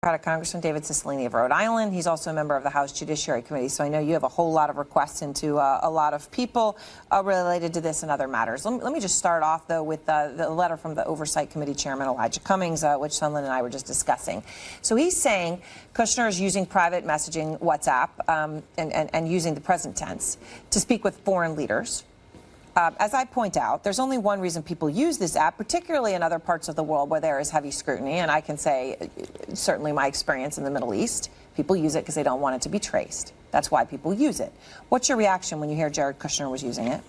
Congressman David Cicilline of Rhode Island. He's also a member of the House Judiciary Committee, so I know you have a whole lot of requests into a lot of people related to this and other matters. Let me just start off, though, with the letter from the Oversight Committee Chairman Elijah Cummings, which Sunlen and I were just discussing. So he's saying Kushner is using private messaging, WhatsApp, and using the present tense to speak with foreign leaders. As I point out, there's only one reason people use this app, particularly in other parts of the world where there is heavy scrutiny. And I can say, certainly my experience in the Middle East, people use it because they don't want it to be traced. That's why people use it. What's your reaction when you hear Jared Kushner was using it?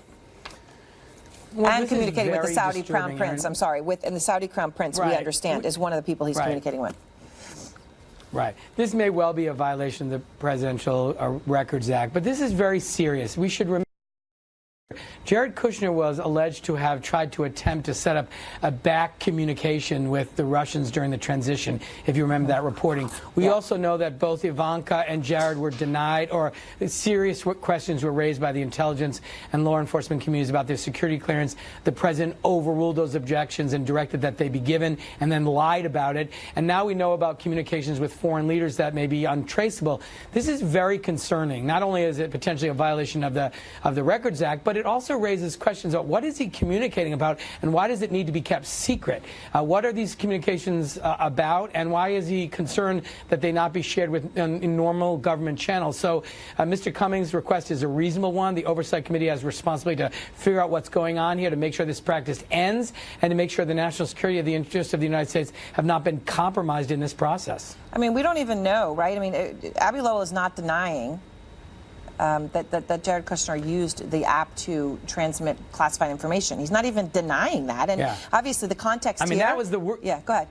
Well, and communicating with the Saudi Crown Prince. I'm sorry, and the Saudi Crown Prince, we understand, is one of the people he's communicating with. Right. This may well be a violation of the Presidential Records Act, but this is very serious. We should remember Jared Kushner was alleged to have tried to attempt to set up a back communication with the Russians during the transition, if you remember that reporting. We also know that both Ivanka and Jared were denied, or serious questions were raised by the intelligence and law enforcement communities about their security clearance. The president overruled those objections and directed that they be given, and then lied about it. And now we know about communications with foreign leaders that may be untraceable. This is very concerning. Not only is it potentially a violation of the Records Act, but it also raises questions about what is he communicating about and why does it need to be kept secret? What are these communications about, and why is he concerned that they not be shared with in normal government channels? So Mr. Cummings' request is a reasonable one. The Oversight Committee has responsibility to figure out what's going on here, to make sure this practice ends, and to make sure the national security of the interests of the United States have not been compromised in this process. I mean, we don't even know, right? I mean, Abby Lowell is not denying that Jared Kushner used the app to transmit classified information. He's not even denying that. And obviously the context here... that was the... Yeah, go ahead.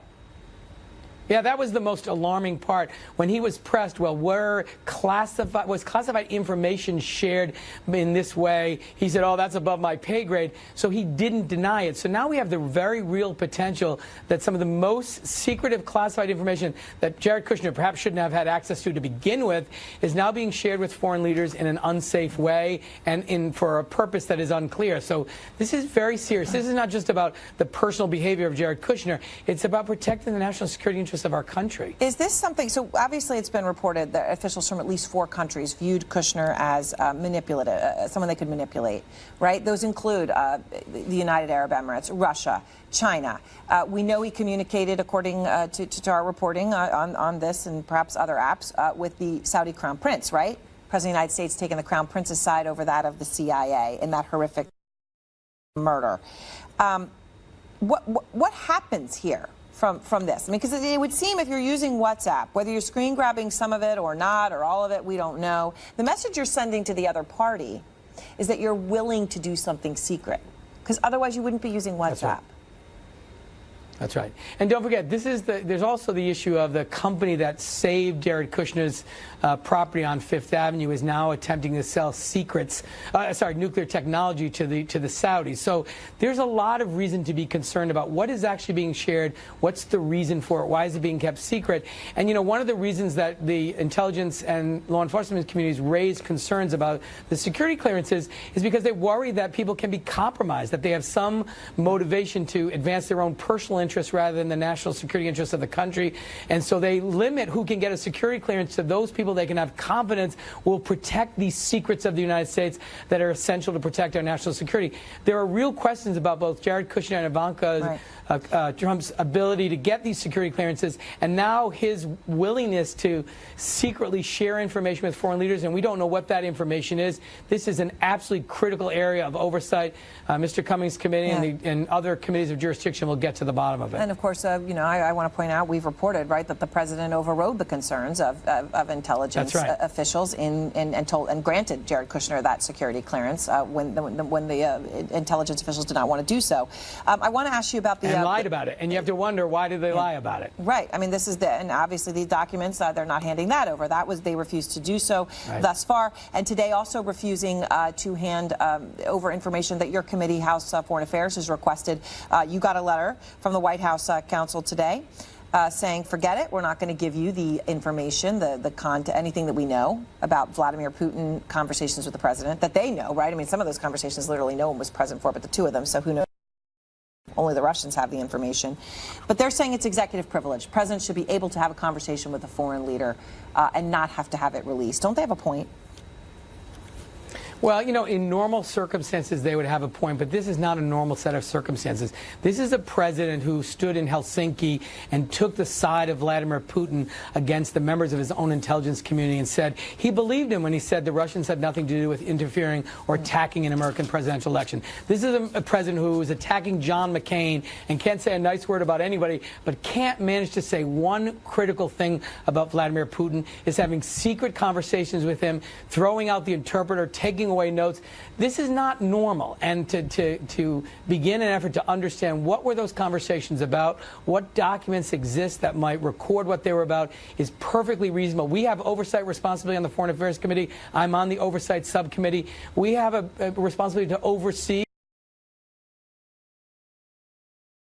Yeah, that was the most alarming part. When he was pressed, well, was classified information shared in this way? He said, oh, that's above my pay grade. So he didn't deny it. So now we have the very real potential that some of the most secretive classified information that Jared Kushner perhaps shouldn't have had access to begin with is now being shared with foreign leaders in an unsafe way and for a purpose that is unclear. So this is very serious. This is not just about the personal behavior of Jared Kushner. It's about protecting the national security interests of our country. Is this something, so obviously it's been reported that officials from at least 4 countries viewed Kushner as manipulative, someone they could manipulate, right? Those include the United Arab Emirates, Russia, China. We know he communicated, according to our reporting on this and perhaps other apps, with the Saudi Crown Prince, right? President of the United States taking the Crown Prince's side over that of the CIA in that horrific murder. What happens here from this? I mean, because it would seem if you're using WhatsApp, whether you're screen grabbing some of it or not, or all of it, we don't know. The message you're sending to the other party is that you're willing to do something secret, because otherwise you wouldn't be using WhatsApp. That's right. And don't forget, there's also the issue of the company that saved Jared Kushner's property on Fifth Avenue is now attempting to sell nuclear technology to the Saudis. So there's a lot of reason to be concerned about what is actually being shared, what's the reason for it, why is it being kept secret. And, you know, one of the reasons that the intelligence and law enforcement communities raise concerns about the security clearances is because they worry that people can be compromised, that they have some motivation to advance their own personal interests rather than the national security interests of the country. And so they limit who can get a security clearance to those people they can have confidence will protect these secrets of the United States that are essential to protect our national security. There are real questions about both Jared Kushner and Ivanka Trump's ability to get these security clearances, and now his willingness to secretly share information with foreign leaders, and we don't know what that information is. This is an absolutely critical area of oversight. Mr. Cummings' committee and other committees of jurisdiction will get to the bottom of it. And of course, you know, I want to point out we've reported, right, that the president overrode the concerns of intelligence officials and granted Jared Kushner that security clearance when the intelligence officials did not want to do so. I want to ask you about the and lied about it, and you have to wonder, why did they lie about it? Right. I mean, this is and obviously these documents, they're not handing that over. They refused to do so thus far, and today also refusing to hand over information that your committee, House Foreign Affairs, has requested. You got a letter from the White House counsel today saying, forget it, we're not going to give you the information, anything that we know about Vladimir Putin conversations with the president, that they know, right? I mean, some of those conversations literally no one was present for, but the two of them, so who knows? only the Russians have the information. But they're saying it's executive privilege. Presidents should be able to have a conversation with a foreign leader and not have to have it released. Don't they have a point? Well, you know, in normal circumstances, they would have a point, but this is not a normal set of circumstances. This is a president who stood in Helsinki and took the side of Vladimir Putin against the members of his own intelligence community and said he believed him when he said the Russians had nothing to do with interfering or attacking an American presidential election. This is a president who is attacking John McCain and can't say a nice word about anybody, but can't manage to say one critical thing about Vladimir Putin, is having secret conversations with him, throwing out the interpreter, taking away notes. This is not normal. And to begin an effort to understand what were those conversations about, what documents exist that might record what they were about, is perfectly reasonable. We have oversight responsibility on the Foreign Affairs Committee. I'm on the oversight subcommittee. We have a responsibility to oversee